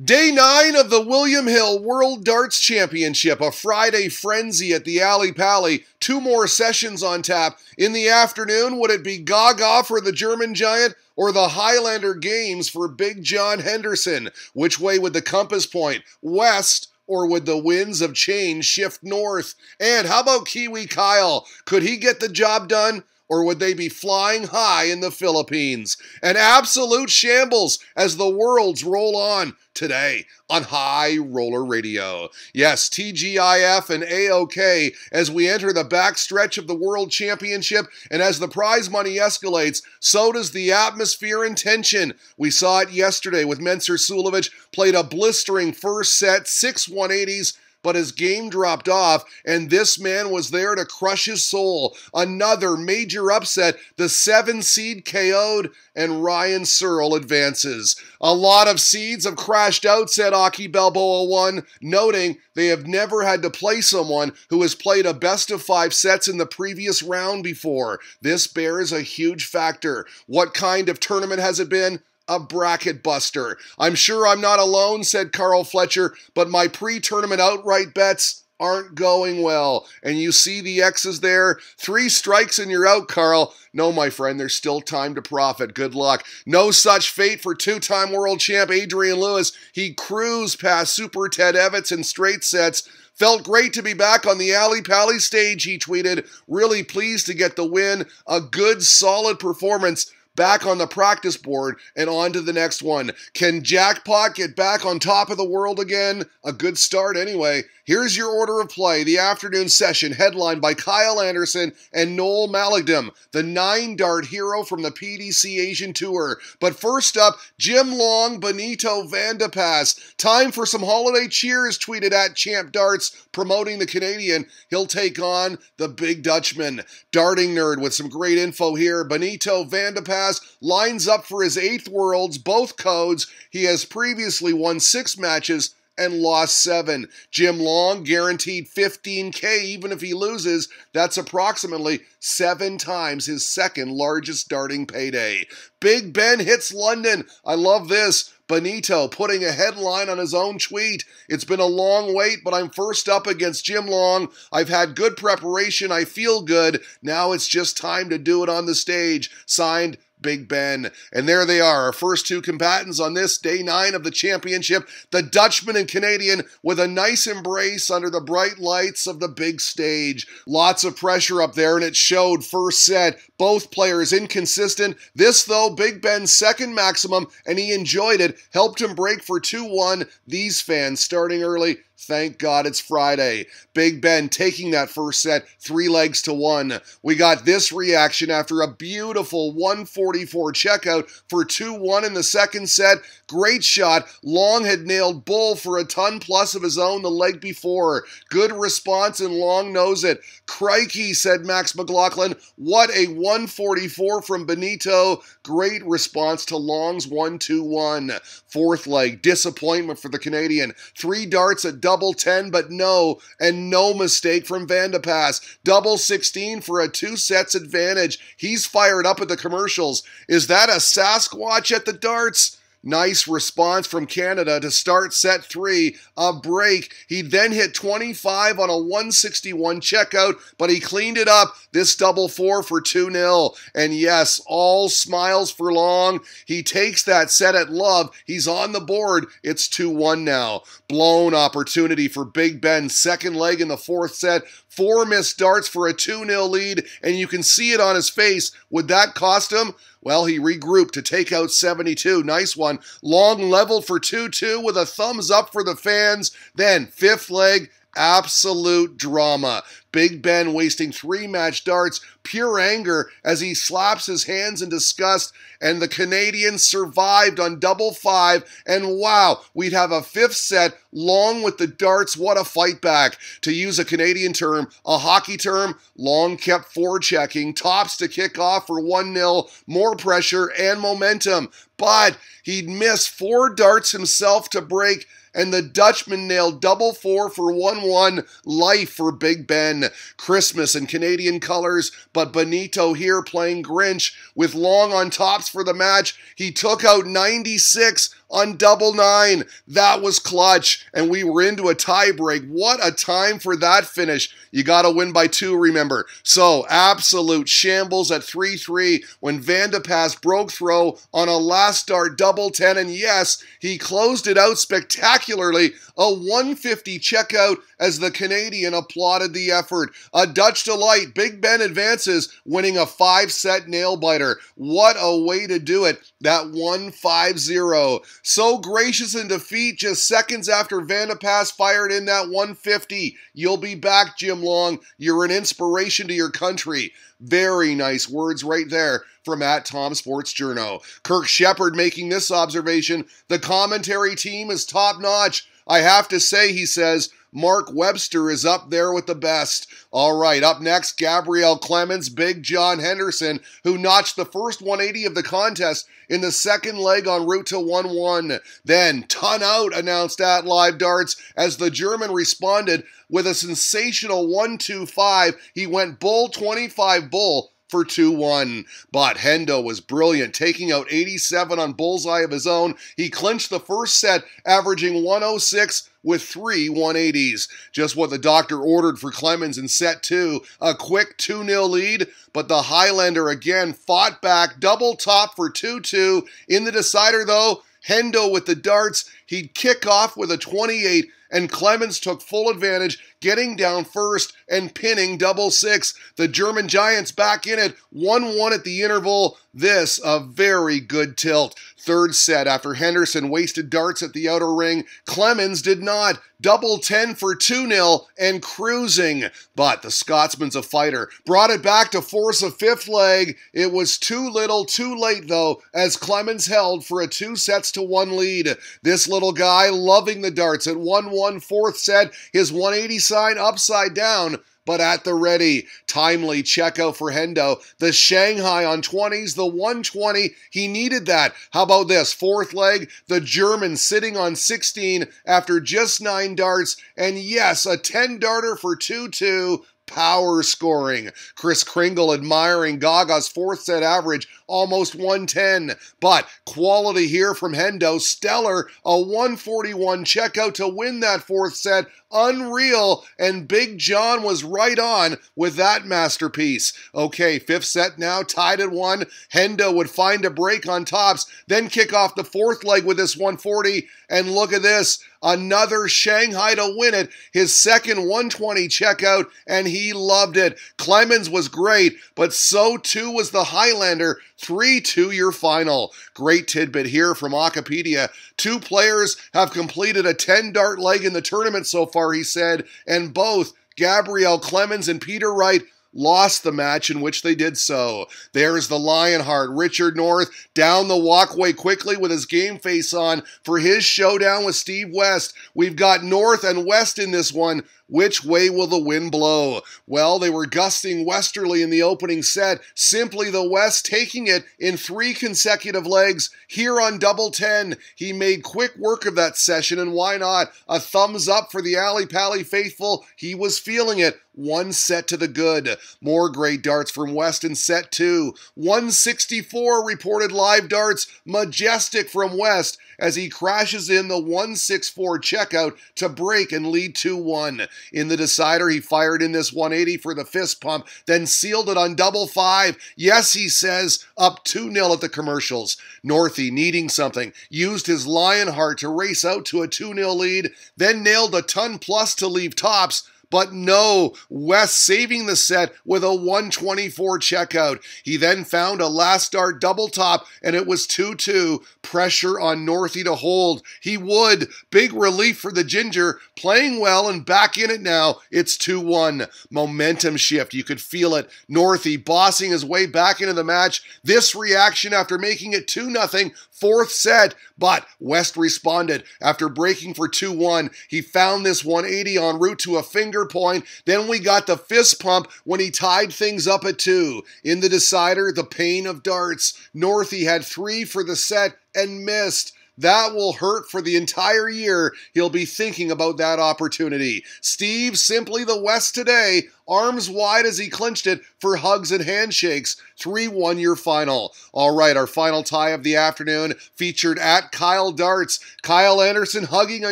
Day 9 of the William Hill World Darts Championship, a Friday frenzy at the Alley Pally. 2 more sessions on tap. In the afternoon, would it be Gaga for the German giant or the Highlander Games for Big John Henderson? Which way would the compass point? West, or would the winds of change shift north? And how about Kiwi Kyle? Could he get the job done? Or would they be flying high in the Philippines? An absolute shambles as the worlds roll on today on High Roller Radio. Yes, TGIF and AOK as we enter the backstretch of the World Championship, and as the prize money escalates, so does the atmosphere and tension. We saw it yesterday with Mensur Suljovic, played a blistering first set, 6 180s, but his game dropped off, and this man was there to crush his soul. Another major upset, the 7 seed KO'd, and Ryan Searle advances. A lot of seeds have crashed out, said Aki Balboa 1, noting they have never had to play someone who has played a best of 5 sets in the previous round before. This bears a huge factor. What kind of tournament has it been? A bracket buster. I'm sure I'm not alone, said Carl Fletcher, but my pre-tournament outright bets aren't going well. And you see the X's there? 3 strikes and you're out, Carl. No, my friend, there's still time to profit. Good luck. No such fate for 2-time world champ Adrian Lewis. He cruised past Super Ted Evans in straight sets. Felt great to be back on the Alley Pally stage, he tweeted. Really pleased to get the win. A good, solid performance. Back on the practice board and on to the next one. Can Jackpot get back on top of the world again? A good start anyway. Here's your order of play. The afternoon session headlined by Kyle Anderson and Noel Maligdom, the 9-dart hero from the PDC Asian Tour. But first up, Jim Long, Benito Van de Pas. Time for some holiday cheers, tweeted at Champ Darts, promoting the Canadian. He'll take on the Big Dutchman. Darting Nerd with some great info here. Benito Van de Pas lines up for his 8th Worlds, both codes. He has previously won 6 matches and lost 7. Jim Long guaranteed $15K even if he loses. That's approximately 7 times his second largest darting payday. Big Ben hits London. I love this. Benito putting a headline on his own tweet. It's been a long wait, but I'm first up against Jim Long. I've had good preparation. I feel good. Now it's just time to do it on the stage. Signed, Big Ben. And there they are, our first 2 combatants on this day 9 of the championship. The Dutchman and Canadian with a nice embrace under the bright lights of the big stage. Lots of pressure up there, and it showed first set. Both players inconsistent. This, though, Big Ben's second maximum, and he enjoyed it. Helped him break for 2-1. These fans starting early. Thank God it's Friday. Big Ben taking that first set 3 legs to 1. We got this reaction after a beautiful 144 checkout for 2-1 in the second set. Great shot. Long had nailed Bull for a ton plus of his own the leg before. Good response, and Long knows it. Crikey, said Max McLaughlin. What a 144 from Benito. Great response to Long's 1-2-1. Fourth leg, disappointment for the Canadian. 3 darts at double 10, but no, and no mistake from Van de Pas. Double 16 for a 2 sets advantage. He's fired up at the commercials. Is that a Sasquatch at the darts? Nice response from Canada to start set 3, a break. He then hit 25 on a 161 checkout, but he cleaned it up. This double 4 for 2-0. And yes, all smiles for Long. He takes that set at love. He's on the board. It's 2-1 now. Blown opportunity for Big Ben. Second leg in the 4th set. 4 missed darts for a 2-0 lead, and you can see it on his face. Would that cost him? Well, he regrouped to take out 72. Nice one. Long leveled for 2-2 with a thumbs up for the fans. Then, 5th leg, absolute drama. Big Ben wasting 3 match darts, pure anger as he slaps his hands in disgust, and the Canadians survived on double 5, and wow, we'd have a 5th set. Long with the darts. What a fight back. To use a Canadian term, a hockey term, Long kept forechecking, tops to kick off for 1-0, more pressure and momentum, but he'd miss 4 darts himself to break, and the Dutchman nailed double 4 for 1-1. Life for Big Ben. Christmas in Canadian colors, but Benito here playing Grinch with Long on tops for the match. He took out 96 on double 9. That was clutch, and we were into a tie break. What a time for that finish. You got to win by 2, remember. So, absolute shambles at 3-3 when Van de Pas broke throw on a last start double 10, and yes, he closed it out spectacularly. A 150 checkout as the Canadian applauded the effort. A Dutch delight. Big Ben advances, winning a 5-set nail-biter. What a way to do it. That 1-5-0. So gracious in defeat just seconds after Van de Pas fired in that 150. You'll be back, Jim Long. You're an inspiration to your country. Very nice words right there from @Tom Sports Journo. Kirk Shepard making this observation. The commentary team is top-notch. I have to say, he says, Mark Webster is up there with the best. All right, up next, Gabriel, Clemens, Big John Henderson, who notched the first 180 of the contest in the second leg en route to 1-1. Then, ton out, announced at Live Darts, as the German responded with a sensational 1-2-5. He went bull 25 bull for 2-1. But Hendo was brilliant, taking out 87 on bullseye of his own. He clinched the first set, averaging 106 with 3 180s. Just what the doctor ordered for Clemens in set 2. A quick 2-0 lead, but the Highlander again fought back, double top for 2-2. In the decider, though, Hendo with the darts. He'd kick off with a 28, and Clemens took full advantage, getting down first and pinning double 6. The German Giants back in it, 1-1 at the interval. This a very good tilt. Third set after Henderson wasted darts at the outer ring. Clemens did not. Double 10 for 2-0 and cruising. But the Scotsman's a fighter. Brought it back to force a fifth leg. It was too little, too late though, as Clemens held for a 2-1 lead. This little guy loving the darts at 1-1 fourth set. His 180 sign upside down, but at the ready. Timely checkout for Hendo. The Shanghai on 20s, the 120. He needed that. How about this? Fourth leg, the German sitting on 16 after just 9 darts. And yes, a 10-darter for 2-2. Power scoring. Chris Kringle admiring Gaga's fourth set average, almost 110. But quality here from Hendo. Stellar. A 141 checkout to win that fourth set. Unreal. And Big John was right on with that masterpiece. Okay, fifth set now, tied at 1. Hendo would find a break on tops, then kick off the fourth leg with this 140. And look at this. Another Shanghai to win it. His second 120 checkout, and he loved it. Clemens was great, but so too was the Highlander. 3-2 your final. Great tidbit here from Wikipedia. 2 players have completed a 10-dart leg in the tournament so far, he said, and both Gabriel Clemens and Peter Wright lost the match in which they did so. There's the Lionheart, Richard North, down the walkway quickly with his game face on for his showdown with Steve West. We've got North and West in this one. Which way will the wind blow? Well, they were gusting westerly in the opening set. Simply the West taking it in 3 consecutive legs. Here on double 10, he made quick work of that session, and why not? A thumbs up for the Alley Pally faithful. He was feeling it. 1 set to the good. More great darts from West in set 2. 164 reported live darts. Majestic from West as he crashes in the 164 checkout to break and lead 2-1. In the decider, he fired in this 180 for the fist pump, then sealed it on double 5. Yes, he says, up 2-0 at the commercials. Northie, needing something, used his Lionheart to race out to a 2-0 lead, then nailed a ton plus to leave tops. But no, West saving the set with a 124 checkout. He then found a last dart double top, and it was 2-2. Pressure on Northie to hold. He would. Big relief for the Ginger. Playing well and back in it now. It's 2-1. Momentum shift. You could feel it. Northie bossing his way back into the match. This reaction after making it 2-0. Fourth set. But West responded. After breaking for 2-1, he found this 180 en route to a finger point. Then we got the fist pump when he tied things up at 2. In the decider, the pain of darts. Northie had 3 for the set and missed. that will hurt for the entire year. He'll be thinking about that opportunity. Steve, simply the West today, arms wide as he clinched it for hugs and handshakes. 3-1 your final. All right, our final tie of the afternoon featured at Kyle Darts. Kyle Henderson hugging a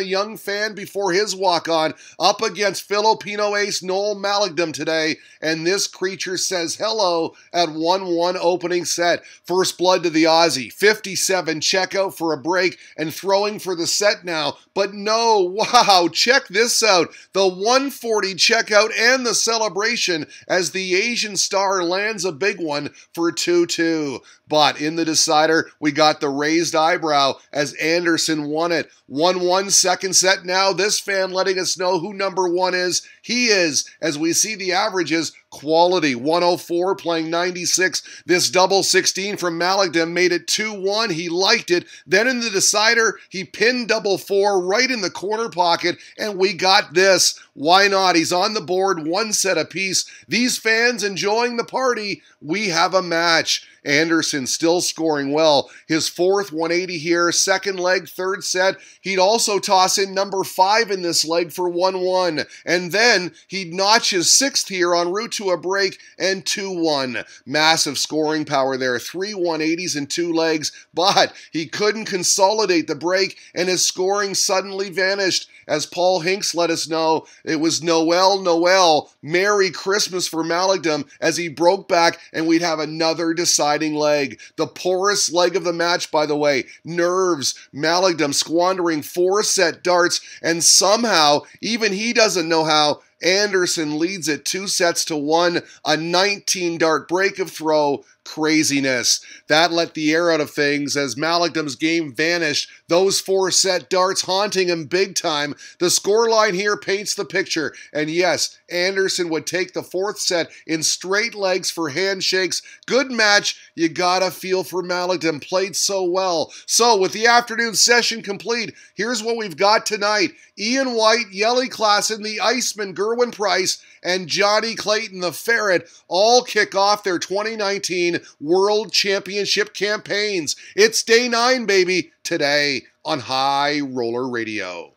young fan before his walk-on up against Filipino ace Noel Malik today, and this creature says hello at 1-1 opening set. First blood to the Aussie. 57 checkout for a break and throwing for the set now. But no, wow, check this out. The 140 checkout and the celebration as the Asian star lands a big one for 2-2. But in the decider, we got the raised eyebrow as Henderson won it. 1-1 second set now. This fan letting us know who number one is. He is, as we see the averages, quality. 104 playing 96. This double 16 from Malik made it 2-1. He liked it. Then in the decider, he pinned double 4 right in the corner pocket, and we got this. Why not? He's on the board, one set apiece. These fans enjoying the party. We have a match. Henderson still scoring well. His fourth 180 here, second leg, third set. He'd also toss in number 5 in this leg for 1-1. And then he'd notch his sixth here en route to a break and 2-1. Massive scoring power there. 3 180s in 2 legs, but he couldn't consolidate the break and his scoring suddenly vanished. As Paul Hinks let us know, it was Noel, Merry Christmas for Malikdom as he broke back and we'd have another deciding leg. The poorest leg of the match, by the way. Nerves. Malikdom squandering 4 set darts, and somehow, even he doesn't know how, Henderson leads it 2-1, a 19-dart break of throw. Craziness. That let the air out of things as Malikdom's game vanished. Those 4-set darts haunting him big time. The scoreline here paints the picture. And yes, Henderson would take the 4th set in straight legs for handshakes. Good match. You gotta feel for Malikdom. Played so well. So with the afternoon session complete, here's what we've got tonight. Ian White, Yelly Klassen, the Iceman, Gerwin Price, and Johnny Clayton, the Ferret, all kick off their 2019 World Championship campaigns. It's day 9, baby, today on High Roller Radio.